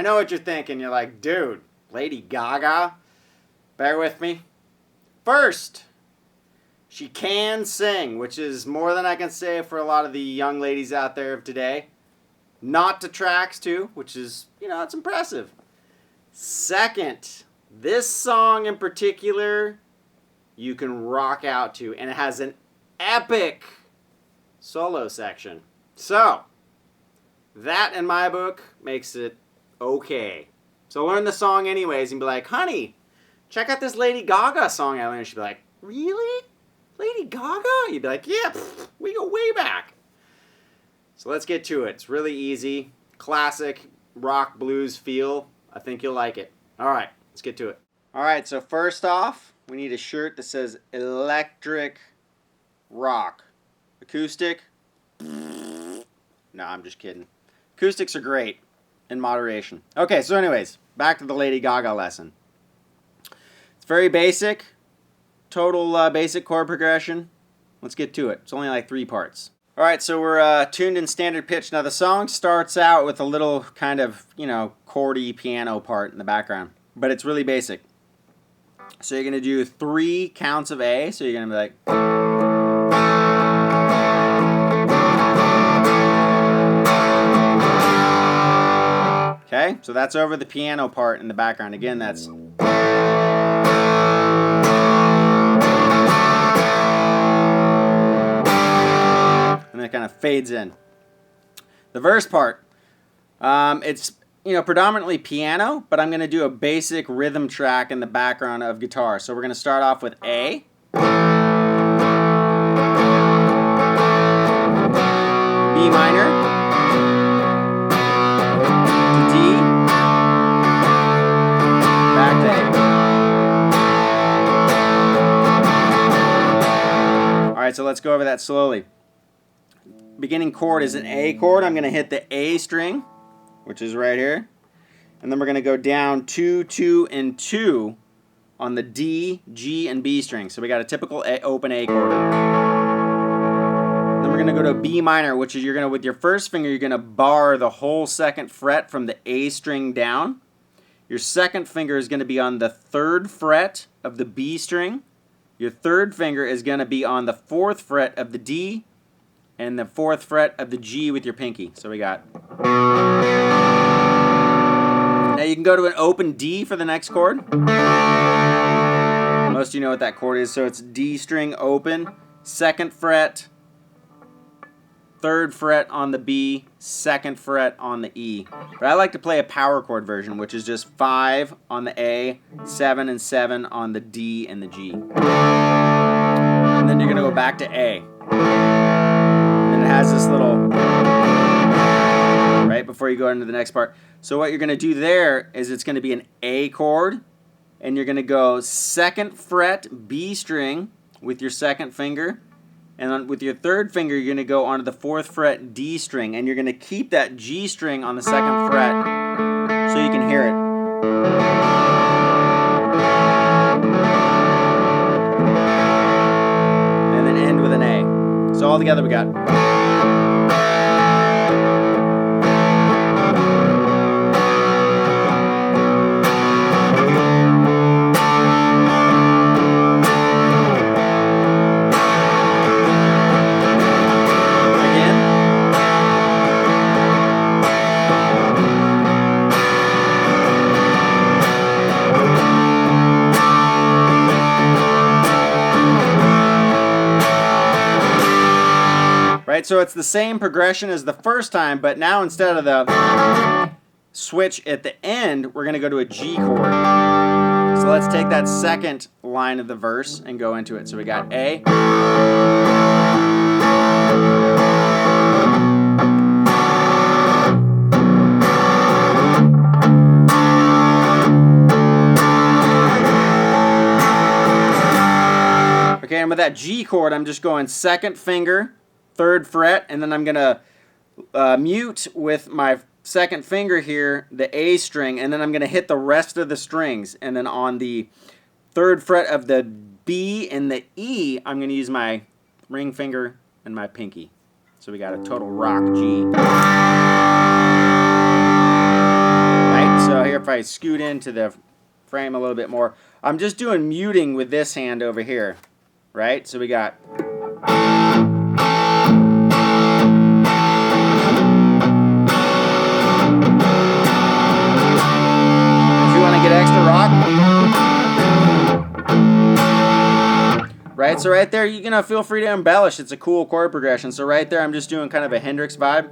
I know what you're thinking. You're like, dude, Lady Gaga? Bear with me. First, she can sing, which is more than I can say for a lot of the young ladies out there of today. Not to tracks, too, which is, it's impressive. Second, this song in particular, you can rock out to, and it has an epic solo section. So, that in my book makes it okay. So learn the song anyways and be like, honey, check out this Lady Gaga song I learned. She'd be like, really? Lady Gaga? You'd be like, yeah, we go way back. So let's get to it. It's really easy. Classic rock blues feel. I think you'll like it. All right, let's get to it. All right, so first off, we need a shirt that says electric rock. Acoustic? No, I'm just kidding. Acoustics are great in moderation. Okay, so anyways, back to the Lady Gaga lesson. It's very basic. Total basic chord progression. Let's get to it. It's only like 3 parts. Alright, so we're tuned in standard pitch. Now the song starts out with a little kind of, chordy piano part in the background. But it's really basic. So you're going to do 3 counts of A. So you're going to be like... Okay, so that's over the piano part in the background. Again, that's... And then it kind of fades in. The verse part, it's predominantly piano, but I'm going to do a basic rhythm track in the background of guitar. So we're going to start off with A. B minor. To D. Back to A. Alright, so let's go over that slowly. Beginning chord is an A chord. I'm going to hit the A string, which is right here. And then we're going to go down 2, 2, and 2 on the D, G, and B string. So we got a typical open A chord. Then we're going to go to B minor, which is with your first finger, you're going to bar the whole 2nd fret from the A string down. Your 2nd finger is going to be on the 3rd fret of the B string. Your 3rd finger is going to be on the 4th fret of the D, and the 4th fret of the G with your pinky. So we got... Now you can go to an open D for the next chord. Most of you know what that chord is. So it's D string open, 2nd fret, 3rd fret on the B, 2nd fret on the E. But I like to play a power chord version, which is just 5 on the A, 7 and 7 on the D and the G. And then you're going to go back to A. It has this little, right before you go into the next part. So what you're going to do there is it's going to be an A chord, and you're going to go 2nd fret B string with your 2nd finger, and with your 3rd finger you're going to go onto the 4th fret D string, and you're going to keep that G string on the 2nd fret so you can hear it. And then end with an A. So all together we got... Right, so it's the same progression as the first time, but now instead of the switch at the end, we're going to go to a G chord. So let's take that 2nd line of the verse and go into it. So we got A. Okay, and with that G chord, I'm just going 2nd finger, 3rd fret, and then I'm going to mute with my 2nd finger here the A string, and then I'm going to hit the rest of the strings. And then on the 3rd fret of the B and the E, I'm going to use my ring finger and my pinky. So we got a total rock G. Right? if I scoot into the frame a little bit more, I'm just doing muting with this hand over here, right? So we got. If you want to get extra rock, right? So right there, you can feel free to embellish. It's a cool chord progression. So right there, I'm just doing kind of a Hendrix vibe,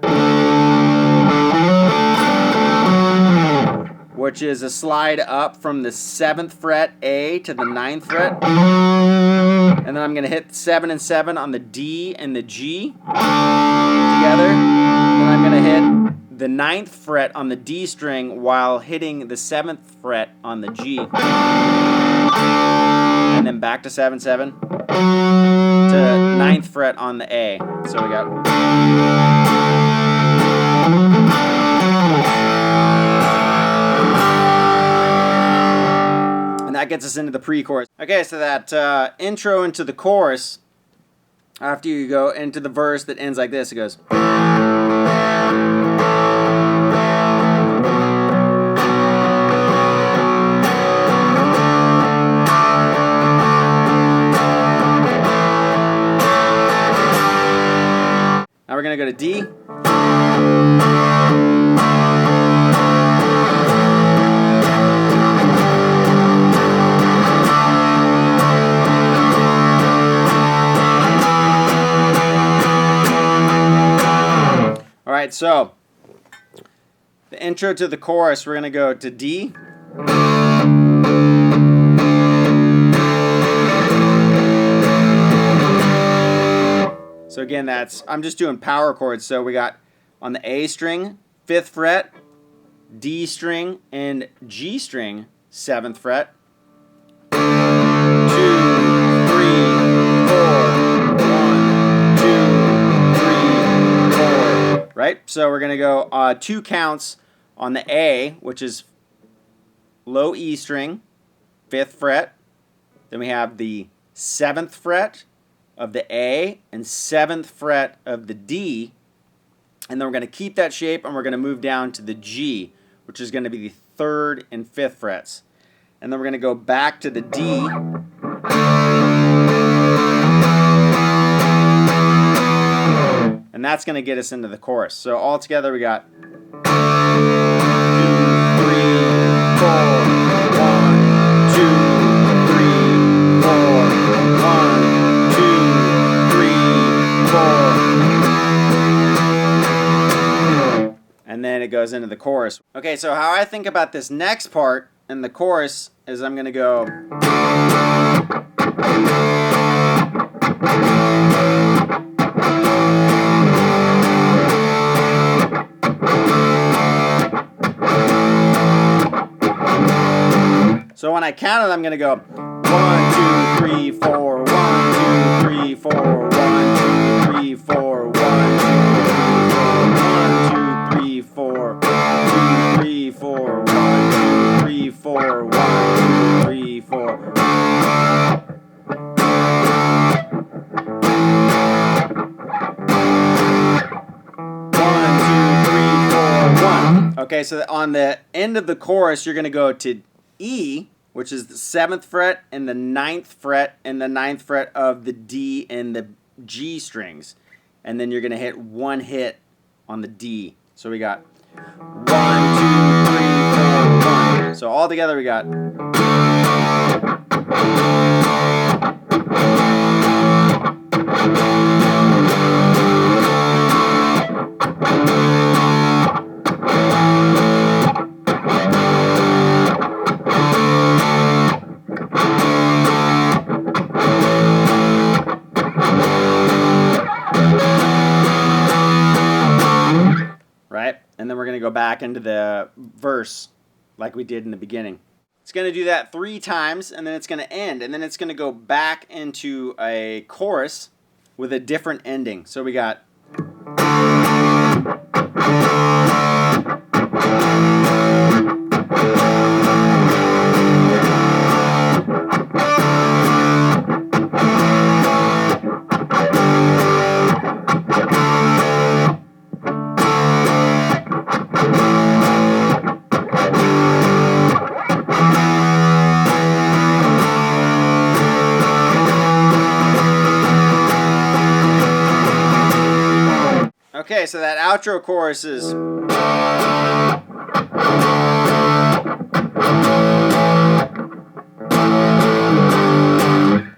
which is a slide up from the 7th fret A to the 9th fret. And then I'm going to hit 7 and 7 on the D and the G together. Then I'm going to hit the 9th fret on the D string while hitting the 7th fret on the G. And then back to 7, 7 to 9th fret on the A. So we got. And that gets us into the pre-chorus. Okay, so that intro into the chorus, after you go into the verse that ends like this, it goes. Now we're going to go to D. All right, so the intro to the chorus, we're going to go to D. So again, I'm just doing power chords. So we got on the A string, 5th fret, D string, and G string, 7th fret. 2, 3, 4, 1, 2, 3, 4. Right? So we're going to go 2 counts on the A, which is low E string, 5th fret. Then we have the 7th fret of the A and 7th fret of the D, and then we're going to keep that shape and we're going to move down to the G, which is going to be the 3rd and 5th frets, and then we're going to go back to the D, and that's going to get us into the chorus. So all together we got 2, 3, 4, 1, 2, 3, 4, 1. And then it goes into the chorus. Okay, so how I think about this next part in the chorus is I'm going to go. So when I count it, I'm going to go 1, 2, 3, 4, 1, 2, 3, 4, 1, 2, 3, 4, 1, 2, 3, 4, 1, 2, 3, 4, 1, 2, 3, 4, 1, 2, 3, 4. 1, 2, 3, 4, 1. Okay, so on the end of the chorus, you're going to go to E, which is the 7th fret and the 9th fret and the 9th fret of the D and the G strings. And then you're going to hit 1 hit on the D. So we got 1, 2, 3, 4, 1. So all together we got. Right? And then we're going to go back into the verse like we did in the beginning. It's going to do that 3 times, and then it's going to end. And then it's going to go back into a chorus with a different ending. So we got. Okay, so that outro chorus is...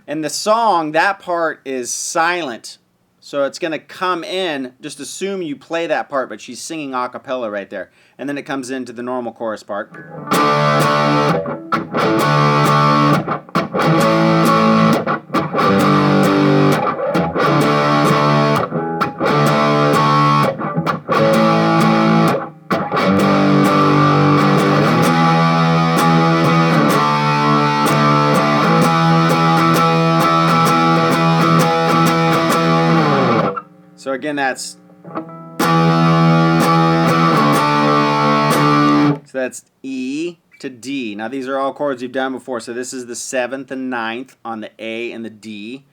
In the song, that part is silent. So it's going to come in, just assume you play that part, but she's singing a cappella right there. And then it comes into the normal chorus part. So again, that's E to D. Now these are all chords you've done before. So this is the 7th and 9th on the A and the D,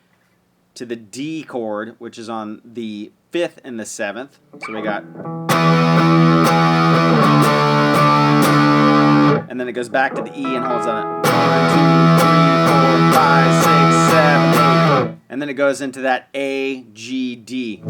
to the D chord, which is on the 5th and the 7th. So we got, and then it goes back to the E and holds on it. 1, 2, 3, 4, 5, 6, 7, 8. And then it goes into that A, G, D.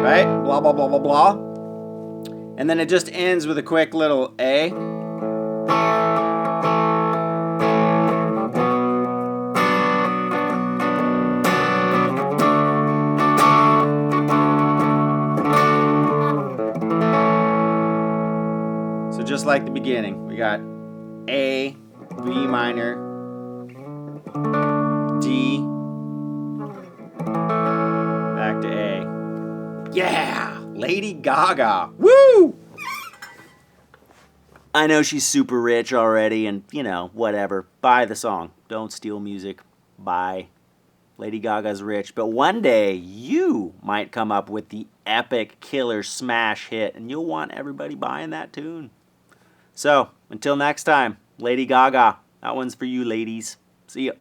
Right? Blah, blah, blah, blah, blah. And then it just ends with a quick little A. So just like the beginning, we got A, B minor, D, back to A. Yeah! Lady Gaga! Woo! I know she's super rich already and, you know, whatever. Buy the song. Don't steal music. Buy. Lady Gaga's rich. But one day, you might come up with the epic killer smash hit and you'll want everybody buying that tune. So, until next time, Lady Gaga. That one's for you, ladies. See ya.